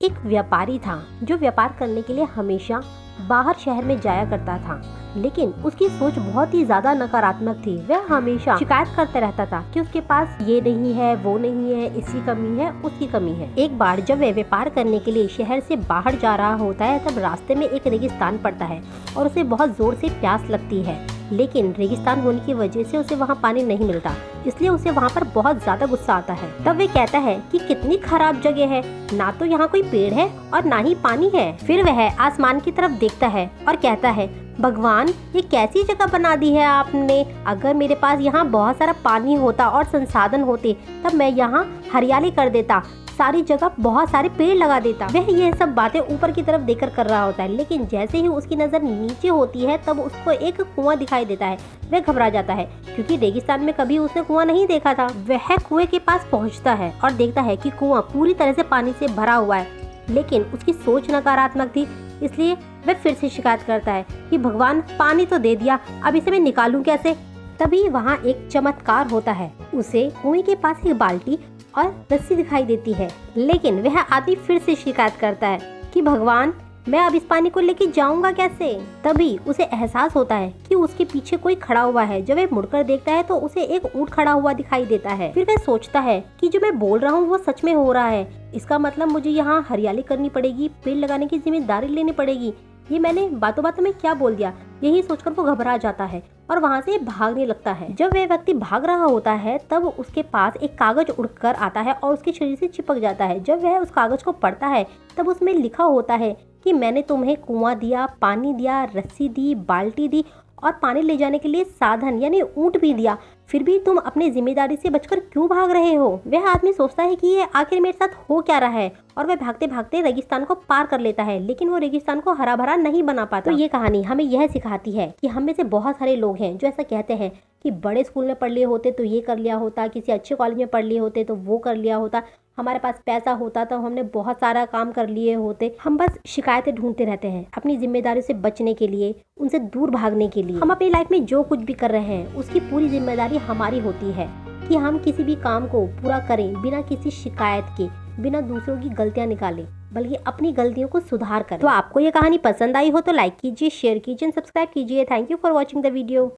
एक व्यापारी था जो व्यापार करने के लिए हमेशा बाहर शहर में जाया करता था, लेकिन उसकी सोच बहुत ही ज्यादा नकारात्मक थी। वह हमेशा शिकायत करते रहता था कि उसके पास ये नहीं है, वो नहीं है, इसकी कमी है, उसकी कमी है। एक बार जब वह व्यापार करने के लिए शहर से बाहर जा रहा होता है, तब रास्ते में एक रेगिस्तान पड़ता है और उसे बहुत जोर से प्यास लगती है, लेकिन रेगिस्तान होने की वजह से उसे वहाँ पानी नहीं मिलता, इसलिए उसे वहाँ पर बहुत ज्यादा गुस्सा आता है। तब वे कहता है कि कितनी खराब जगह है, ना तो यहाँ कोई पेड़ है और ना ही पानी है। फिर वह आसमान की तरफ देखता है और कहता है, भगवान ये कैसी जगह बना दी है आपने। अगर मेरे पास यहाँ बहुत सारा पानी होता और संसाधन होते, तब मैं यहाँ हरियाली कर देता, सारी जगह बहुत सारे पेड़ लगा देता। वह ये सब बातें ऊपर की तरफ देखकर कर रहा होता है, लेकिन जैसे ही उसकी नजर नीचे होती है तब उसको एक कुआं दिखाई देता है। वह घबरा जाता है क्योंकि रेगिस्तान में कभी उसने कुआं नहीं देखा था। वह कुएं के पास पहुंचता है और देखता है कि कुआं पूरी तरह से पानी से भरा हुआ है, लेकिन उसकी सोच नकारात्मक थी, इसलिए वह फिर से शिकायत करता है कि भगवान पानी तो दे दिया, अब इसे मैं निकालूं कैसे। तभी वहाँ एक चमत्कार होता है। उसे कुएं के पास एक बाल्टी और रस्सी दिखाई देती है, लेकिन वह आदमी फिर से शिकायत करता है कि भगवान मैं अब इस पानी को लेके जाऊंगा कैसे। तभी उसे एहसास होता है कि उसके पीछे कोई खड़ा हुआ है। जब वह मुड़कर देखता है तो उसे एक ऊंट खड़ा हुआ दिखाई देता है। फिर वह सोचता है कि जो मैं बोल रहा हूँ वो सच में हो रहा है, इसका मतलब मुझे यहाँ हरियाली करनी पड़ेगी, पेड़ लगाने की जिम्मेदारी लेनी पड़ेगी। ये मैंने बातों बातों में क्या बोल दिया। यही सोचकर वो घबरा जाता है और वहाँ से भागने लगता है। जब वह व्यक्ति भाग रहा होता है तब उसके पास एक कागज उड़कर आता है और उसके शरीर से चिपक जाता है। जब वह उस कागज को पढ़ता है तब उसमें लिखा होता है कि मैंने तुम्हें कुआं दिया, पानी दिया, रस्सी दी, बाल्टी दी और पानी ले जाने के लिए साधन यानी ऊंट भी दिया, फिर भी तुम अपनी जिम्मेदारी से बचकर क्यों भाग रहे हो। वह आदमी सोचता है कि ये आखिर मेरे साथ हो क्या रहा है और वह भागते भागते रेगिस्तान को पार कर लेता है, लेकिन वो रेगिस्तान को हरा भरा नहीं बना पाता। तो ये कहानी हमें यह सिखाती है कि हम में से बहुत सारे लोग हैं जो ऐसा कहते हैं कि बड़े स्कूल में पढ़ लिए होते तो ये कर लिया होता, किसी अच्छे कॉलेज में पढ़ लिए होते तो वो कर लिया होता, हमारे पास पैसा होता तो हमने बहुत सारा काम कर लिए होते। हम बस शिकायतें ढूंढते रहते हैं अपनी जिम्मेदारी से बचने के लिए, उनसे दूर भागने के लिए। हम अपनी लाइफ में जो कुछ भी कर रहे हैं उसकी पूरी जिम्मेदारी हमारी होती है कि हम किसी भी काम को पूरा करें बिना किसी शिकायत के, बिना दूसरों की गलतियां निकालें, बल्कि अपनी गलतियों को सुधार करें। तो आपको ये कहानी पसंद आई हो तो लाइक कीजिए, शेयर कीजिए, सब्सक्राइब कीजिए। Thank you for watching the video.